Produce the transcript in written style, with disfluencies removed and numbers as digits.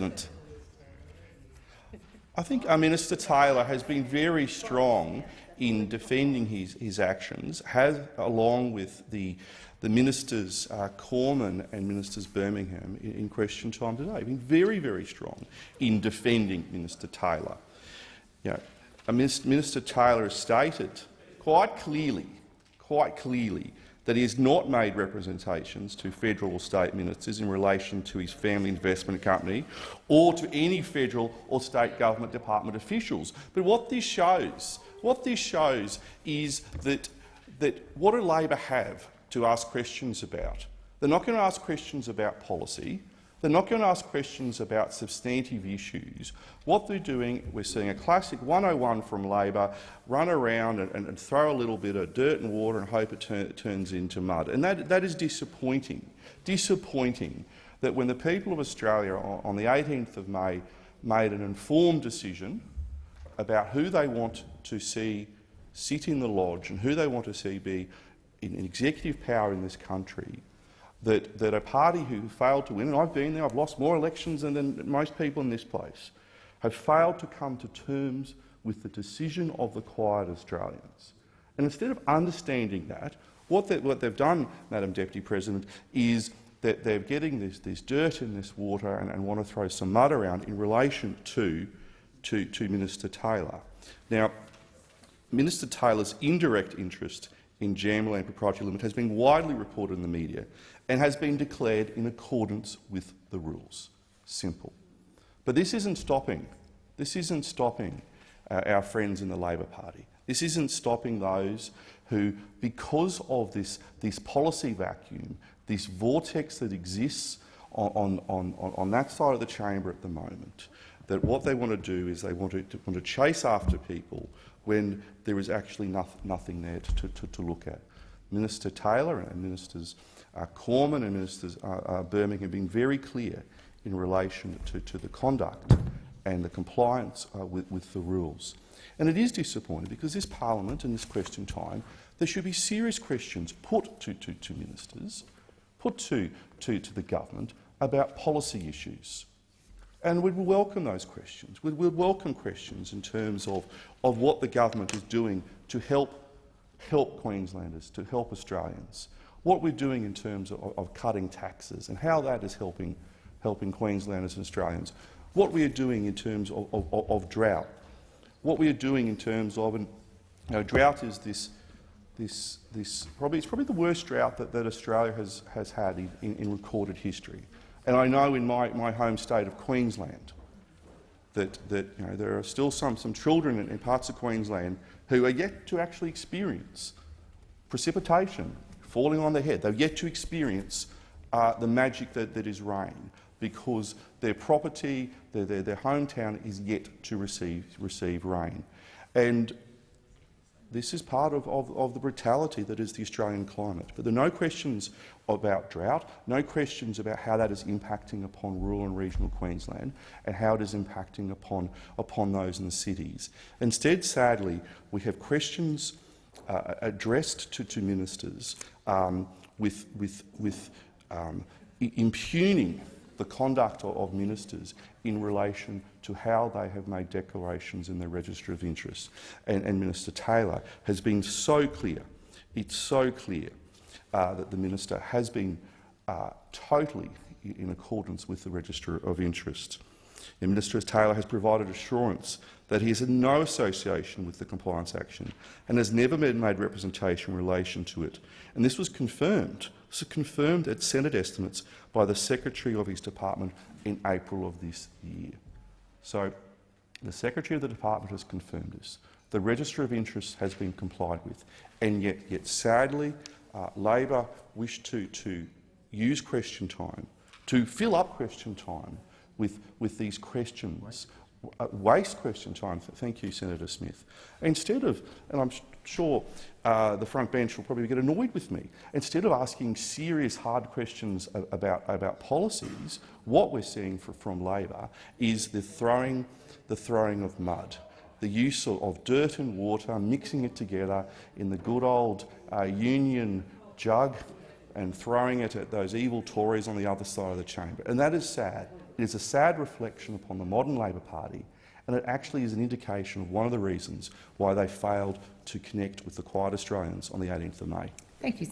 President, I think Minister Taylor has been very strong in defending his actions, along with the Ministers Cormann and Ministers Birmingham in question time today, been very, very strong in defending Minister Taylor. You know, Minister Taylor has stated quite clearly that he has not made representations to federal or state ministers in relation to his family investment company or to any federal or state government department officials. But what this shows is that what do Labor have to ask questions about? They're not going to ask questions about policy. They're not going to ask questions about substantive issues. What they're doing, we're seeing a classic 101 from Labor, run around and throw a little bit of dirt and water and hope it turns into mud. And that is disappointing. Disappointing that when the people of Australia on the 18th of May made an informed decision about who they want to see sit in the Lodge and who they want to see be in executive power in this country, that a party who failed to win, and I've been there, I've lost more elections than most people in this place, have failed to come to terms with the decision of the quiet Australians. And instead of understanding that, what they've done, Madam Deputy President, is that they're getting this dirt and this water and want to throw some mud around in relation to Minister Taylor. Now, Minister Taylor's indirect interest in Jamberland Proprietary Limited has been widely reported in the media and has been declared in accordance with the rules. Simple. But this isn't stopping. This isn't stopping our friends in the Labor Party. This isn't stopping those who, because of this policy vacuum, this vortex that exists on that side of the chamber at the moment, that what they want to do is they want to chase after people when there is actually nothing there to look at. Minister Taylor and Ministers Cormann and Ministers Birmingham have been very clear in relation to the conduct and the compliance with the rules. And it is disappointing because this parliament and this question time, there should be serious questions put to ministers, put to the government about policy issues. And we will welcome those questions. We will welcome questions in terms of what the government is doing to help Queenslanders, to help Australians, what we're doing in terms of cutting taxes and how that is helping Queenslanders and Australians, what we are doing in terms of drought, what we are doing in terms of, and drought is it's probably the worst drought that Australia has had in recorded history. And I know in my home state of Queensland that there are still some children in parts of Queensland who are yet to actually experience precipitation falling on their head. They've yet to experience the magic that is rain, because their property, their hometown is yet to receive rain. And this is part of the brutality that is the Australian climate. But there are no questions about drought, no questions about how that is impacting upon rural and regional Queensland and how it is impacting upon those in the cities. Instead, sadly, we have questions addressed to ministers with impugning the conduct of ministers in relation to how they have made declarations in the Register of Interest. And Minister Taylor has been so clear, it's so clear that the minister has been totally in accordance with the Register of Interest. And Minister Taylor has provided assurance that he has had no association with the compliance action and has never made representation in relation to it. And this was confirmed. This was confirmed at Senate estimates by the Secretary of his department in April of this year. So the Secretary of the department has confirmed this. The Register of Interest has been complied with, and yet sadly, Labor wish to use question time, to fill up question time with these questions, waste question time. Thank you, Senator Smith. Instead of, and I'm sure the front bench will probably get annoyed with me, instead of asking serious, hard questions about policies, what we're seeing from Labor is the throwing of mud, the use of dirt and water, mixing it together in the good old union jug and throwing it at those evil Tories on the other side of the chamber. And that is sad. It is a sad reflection upon the modern Labor Party, and it actually is an indication of one of the reasons why they failed to connect with the quiet Australians on the 18th of May. Thank you,